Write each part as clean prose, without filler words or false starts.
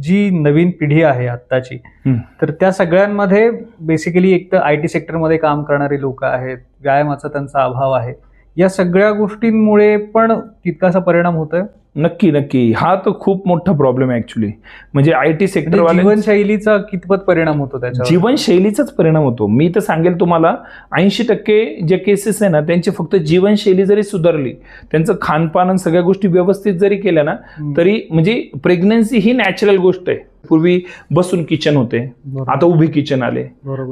जी नवीन पिढी आहे आत्ताची, तर त्या सगळ्यांमध्ये बेसिकली एक तर IT सेक्टरमध्ये काम करणारी लोक आहेत, व्यायामाचा त्यांचा अभाव आहे. या सगळ्या गोष्टींमुळे पण तितकासा परिणाम होतोय. नक्की नक्की, हा तर खूप मोठा प्रॉब्लेम आहे ऍक्च्युली. म्हणजे IT सेक्टर जीवनशैलीचा कितपत परिणाम होतो त्याच्यावर? जीवनशैलीचाच परिणाम होतो. मी तर सांगेल तुम्हाला 80% जे केसेस आहे ना, त्यांची फक्त जीवनशैली जरी सुधारली, त्यांचं खानपान आणि सगळ्या गोष्टी व्यवस्थित जरी केल्या ना, तरी म्हणजे प्रेग्नन्सी ही नॅचरल गोष्ट आहे. पूर्वी बसून किचन होते, आता उभे किचन आले.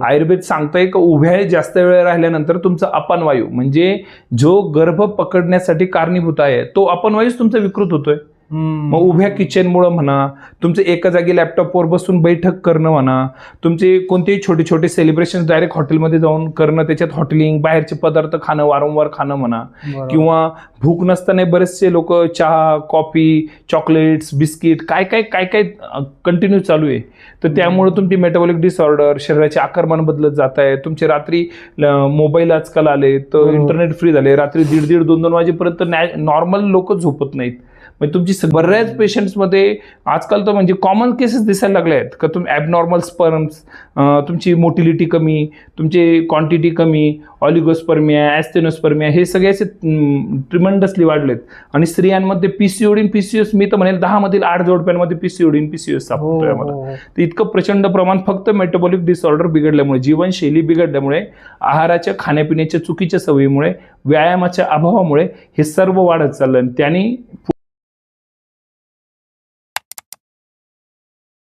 आयुर्वेद सांगताय की उभ्या जास्त वेळ राहिल्यानंतर तुमचा अपनवायू म्हणजे जो गर्भ पकडण्यासाठी कारणीभूत आहे तो अपनवायूच तुमचा विकृत होतोय. मग उभ्या किचनमुळे म्हणा, तुमचे एका जागी लॅपटॉपवर बसून बैठक करणं म्हणा, तुमचे कोणतेही छोटे छोटे सेलिब्रेशन डायरेक्ट हॉटेलमध्ये जाऊन करणं, त्याच्यात हॉटेलिंग, बाहेरचे पदार्थ खाणं, वारंवार खाणं म्हणा, किंवा भूक नसताना बरेचसे लोक चहा, कॉफी, चॉकलेट्स, बिस्किट काय काय काय काय कंटिन्यू चालू आहे. तर त्यामुळे तुमची मेटाबॉलिक डिसऑर्डर, शरीराचे आकारमान बदलत जात आहे. तुमचे रात्री मोबाईल आजकाल आले तर इंटरनेट फ्री झाले, रात्री 1:30, 2:00 वाजेपर्यंत नॉर्मल लोक झोपत नाहीत. म्हणजे तुमची बऱ्याच पेशंट्समध्ये आजकाल तर म्हणजे कॉमन केसेस दिसायला लागले आहेत का तुम्ही ॲबनॉर्मल स्पर्म्स, तुमची मोटिलिटी कमी, तुमची क्वांटिटी कमी, ऑलिगोस्पर्मिया, ॲस्थेनोस्पर्मिया हे सगळे असे ट्रिमंडसली वाढलेत. आणि स्त्रियांमध्ये PCOD, PCOS मी तर म्हणेल 10 मधील 8 जोडप्यांमध्ये PCOD, PCOS सापडतोय आम्हाला. तर इतकं प्रचंड प्रमाण फक्त मेटाबॉलिक डिसऑर्डर बिघडल्यामुळे, जीवनशैली बिघडल्यामुळे, आहाराच्या खाण्यापिण्याच्या चुकीच्या सवयीमुळे, व्यायामाच्या अभावामुळे हे सर्व वाढत चाललं. आणि त्यांनी